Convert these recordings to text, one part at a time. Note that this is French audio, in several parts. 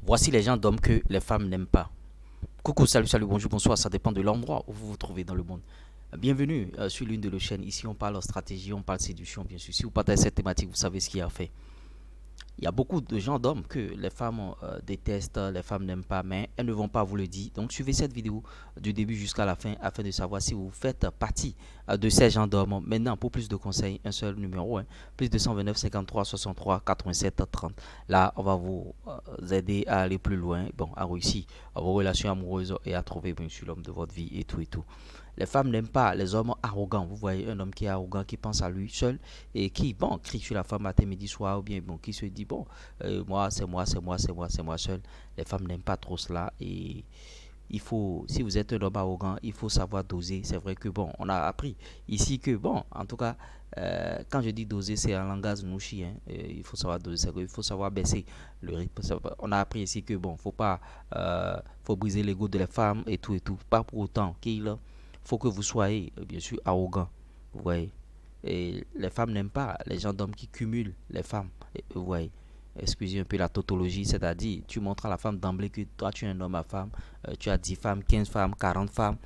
Voici les gens d'hommes que les femmes n'aiment pas. Coucou, salut, salut, bonjour, bonsoir, ça dépend de l'endroit où vous vous trouvez dans le monde. Bienvenue sur l'une de nos chaînes. Ici, on parle stratégie, on parle séduction, bien sûr. Si vous partagez cette thématique, vous savez ce qu'il y a à faire. Il y a beaucoup de gens d'hommes que les femmes détestent, les femmes n'aiment pas, mais elles ne vont pas vous le dire. Donc suivez cette vidéo du début jusqu'à la fin afin de savoir si vous faites partie de ces gens d'hommes. Maintenant, pour plus de conseils, un seul numéro, hein, plus 229 53 63 87 30. Là, on va vous aider à aller plus loin, bon, à réussir vos relations amoureuses et à trouver bien sûr l'homme de votre vie et tout et tout. Les femmes n'aiment pas les hommes arrogants. Vous voyez un homme qui est arrogant, qui pense à lui seul et qui, bon, crie sur la femme matin, midi, soir, ou bien, bon, qui se dit, bon, moi, c'est moi, c'est moi, c'est moi, c'est moi seul. Les femmes n'aiment pas trop cela et il faut, si vous êtes un homme arrogant, il faut savoir doser. C'est vrai que, bon, on a appris ici que, bon, en tout cas, quand je dis doser, c'est un langage nouchi, hein, il faut savoir doser, il faut savoir baisser le rythme. On a appris ici que, bon, faut briser l'ego de la femme et tout et tout. Pas pour autant qu'il faut que vous soyez, bien sûr, arrogant. Vous voyez. Et les femmes n'aiment pas les gens d'hommes qui cumulent les femmes. Et, vous voyez. Excusez un peu la tautologie, c'est-à-dire tu montres à la femme d'emblée que toi tu es un homme à femme, tu as 10 femmes, 15 femmes, 40 femmes,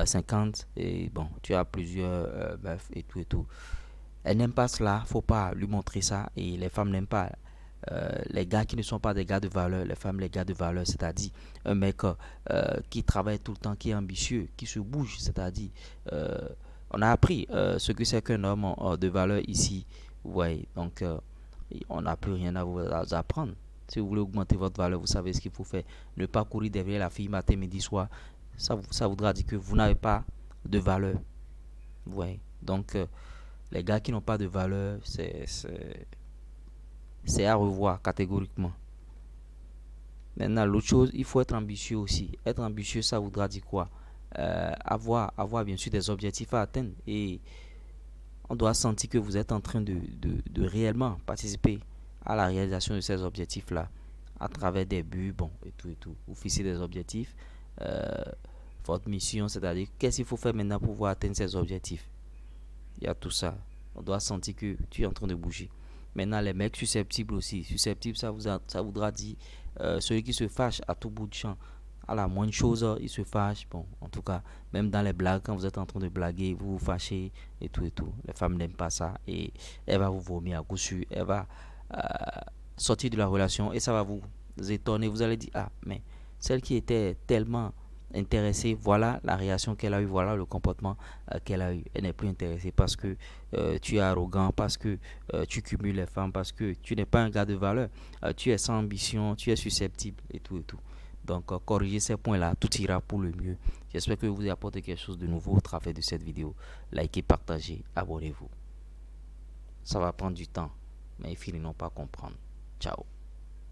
50, et bon, tu as plusieurs meufs et tout et tout. Elle n'aime pas cela, faut pas lui montrer ça, et les femmes n'aiment pas les gars qui ne sont pas des gars de valeur, les femmes les gars de valeur, c'est-à-dire un mec qui travaille tout le temps, qui est ambitieux, qui se bouge, c'est-à-dire euh, on a appris ce que c'est qu'un homme de valeur ici, vous voyez, donc on n'a plus rien à vous apprendre. Si vous voulez augmenter votre valeur, vous savez ce qu'il faut faire. Ne pas courir derrière la fille matin, midi, soir. Ça voudra dire que vous n'avez pas de valeur. Vous voyez. Donc, les gars qui n'ont pas de valeur, c'est à revoir catégoriquement. Maintenant, l'autre chose, il faut être ambitieux aussi. Être ambitieux, ça voudra dire quoi? Avoir bien sûr des objectifs à atteindre. Et on doit sentir que vous êtes en train de réellement participer à la réalisation de ces objectifs-là à travers des buts, bon, et tout et tout. Vous fixez des objectifs. euh, Votre mission, c'est-à-dire qu'est-ce qu'il faut faire maintenant pour pouvoir atteindre ces objectifs. Il y a tout ça. On doit sentir que tu es en train de bouger. Maintenant, les mecs susceptibles aussi. Susceptibles, ça voudra dire celui qui se fâche à tout bout de champ. À la moindre chose, il se fâche. Bon, en tout cas, même dans les blagues, quand vous êtes en train de blaguer, vous vous fâchez et tout et tout. Les femmes n'aiment pas ça et elle va vous vomir à coup sûr. Elle va euh, sortir de la relation et ça va vous étonner. Vous allez dire, ah, mais celle qui était tellement intéressée, voilà la réaction qu'elle a eue, voilà le comportement qu'elle a eu. Elle n'est plus intéressée parce que tu es arrogant, parce que tu cumules les femmes, parce que tu n'es pas un gars de valeur, tu es sans ambition, tu es susceptible et tout et tout. Donc, corriger ces points-là, tout ira pour le mieux. J'espère que vous avez apporté quelque chose de nouveau au travers de cette vidéo. Likez, partagez, abonnez-vous. Ça va prendre du temps, mais ils finiront par comprendre. Ciao.